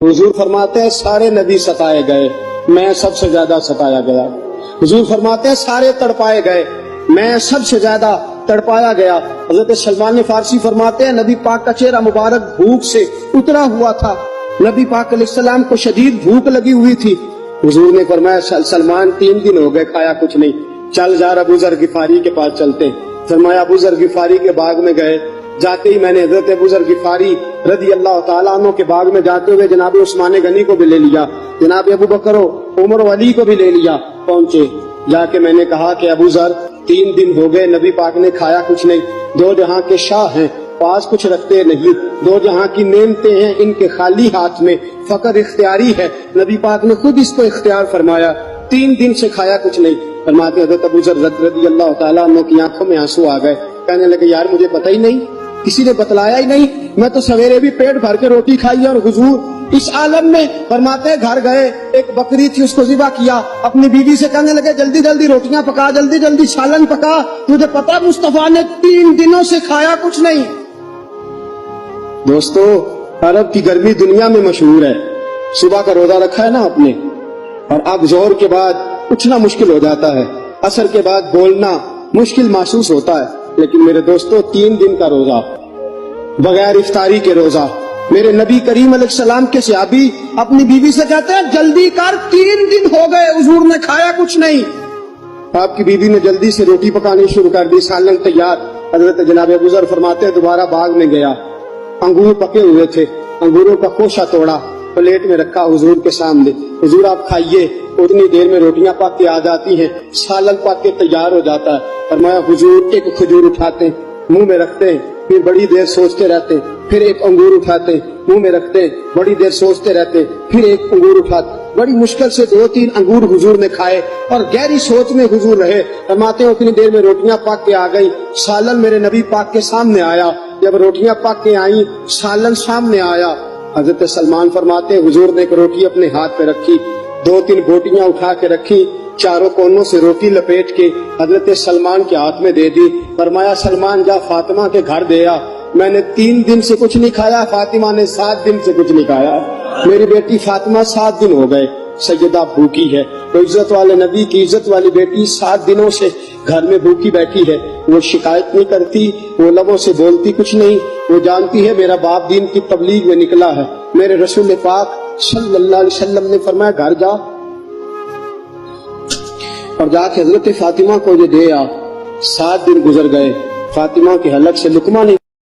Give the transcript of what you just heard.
حضور فرماتے ہیں سارے نبی ستائے گئے، میں سب سے زیادہ ستایا گیا۔ حضور فرماتے ہیں سارے تڑپائے گئے، میں سب سے زیادہ تڑپایا گیا۔ حضرت سلمان فارسی فرماتے ہیں نبی پاک کا چہرہ مبارک بھوک سے اترا ہوا تھا، نبی پاک علیہ السلام کو شدید بھوک لگی ہوئی تھی۔ حضور نے فرمایا سلمان 3 دن ہو گئے کھایا کچھ نہیں، چل جا ابو ذر غفاری کے پاس چلتے۔ فرمایا ابو ذر غفاری کے باغ میں گئے، جاتے ہی میں نے حضرت ابو ذر غفاری رضی اللہ تعالیٰ عنہ کے باغ میں جاتے ہوئے جناب عثمان غنی کو بھی لے لیا، جناب ابو بکر و عمر و علی کو بھی لے لیا۔ پہنچے، جا کے میں نے کہا کہ ابو ذر 3 دن ہو گئے نبی پاک نے کھایا کچھ نہیں، 2 جہاں کے شاہ ہیں، پاس کچھ رکھتے نہیں، 2 جہاں کی نعمتیں ہیں ان کے خالی ہاتھ میں، فقر اختیاری ہے، نبی پاک نے خود اس کو اختیار فرمایا، 3 دن سے کھایا کچھ نہیں۔ فرماتے حضرت ابو ذر رضی اللہ تعالیٰ عنہ کی آنکھوں میں آنسو آ گئے، کہنے لگے یار مجھے پتہ ہی نہیں، کسی نے بتلایا ہی نہیں، میں تو سویرے بھی پیٹ بھر کے روٹی کھائی اور حضور اس عالم میں۔ فرماتے گھر گئے، ایک بکری تھی اس کو ذبح کیا، اپنی بیوی سے کہنے لگے جلدی جلدی روٹیاں پکا، جلدی جلدی سالن پکا، تجھے پتا مصطفیٰ نے 3 دنوں سے کھایا کچھ نہیں۔ دوستو عرب کی گرمی دنیا میں مشہور ہے، صبح کا روزہ رکھا ہے نا آپ نے، اور اب ظہر کے بعد اٹھنا مشکل ہو جاتا ہے، عصر کے بعد بولنا مشکل محسوس ہوتا ہے، لیکن میرے دوستو 3 دن کا روزہ بغیر افطاری کے روزہ، میرے نبی کریم علیہ السلام کے صحابی اپنی بیوی سے کہتے ہیں جلدی کر 3 دن ہو گئے حضور نے کھایا کچھ نہیں۔ آپ کی بیوی نے جلدی سے روٹی پکانی شروع کر دی، سالن تیار۔ حضرت جناب ابو ذر فرماتے ہیں دوبارہ باغ میں گیا، انگور پکے ہوئے تھے، انگوروں کا خوشہ توڑا، پلیٹ میں رکھا حضور کے سامنے، حضور آپ کھائیے۔ اتنی دیر میں روٹیاں پک کے آ جاتی ہیں، سالن پک کے تیار ہو جاتا ہے۔ فرمایا حضور ایک کھجور اٹھاتے ہیں، منہ میں رکھتے ہیں، پھر بڑی دیر سوچتے رہتے ہیں، پھر ایک انگور اٹھاتے ہیں، منہ میں رکھتے ہیں، بڑی دیر سوچتے رہتے ہیں، پھر ایک انگور اٹھاتے، بڑی مشکل سے 2-3 انگور حضور نے کھائے اور گہری سوچ میں حضور رہے۔ فرماتے ہیں اتنی دیر میں روٹیاں پک کے آ گئی، سالن میرے نبی پاک کے سامنے آیا۔ جب روٹیاں پک کے آئیں، سالن سامنے آیا، حضرت سلمان فرماتے ہیں حضور نے ایک روٹی اپنے ہاتھ پہ رکھی، 2-3 بوٹیاں اٹھا کے رکھی، چاروں کونوں سے روٹی لپیٹ کے حضرت سلمان کے ہاتھ میں دے دی۔ فرمایا سلمان جا فاطمہ کے گھر دے آ، میں نے 3 دن سے کچھ نہیں کھایا، فاطمہ نے 7 دن سے کچھ نہیں کھایا، میری بیٹی فاطمہ 7 دن ہو گئے سیدہ بھوکی ہے۔ تو عزت والے نبی کی عزت والی بیٹی 7 دنوں سے گھر میں بھوکی بیٹھی ہے، وہ شکایت نہیں کرتی، وہ لبوں سے بولتی کچھ نہیں، وہ جانتی ہے میرا باپ دین کی تبلیغ میں نکلا ہے۔ میرے رسول پاک صلی اللہ علیہ وسلم نے فرمایا گھر جا اور جا کے حضرت فاطمہ کو یہ دے آ۔ 7 دن گزر گئے، فاطمہ کے حلق سے لقمہ نہیں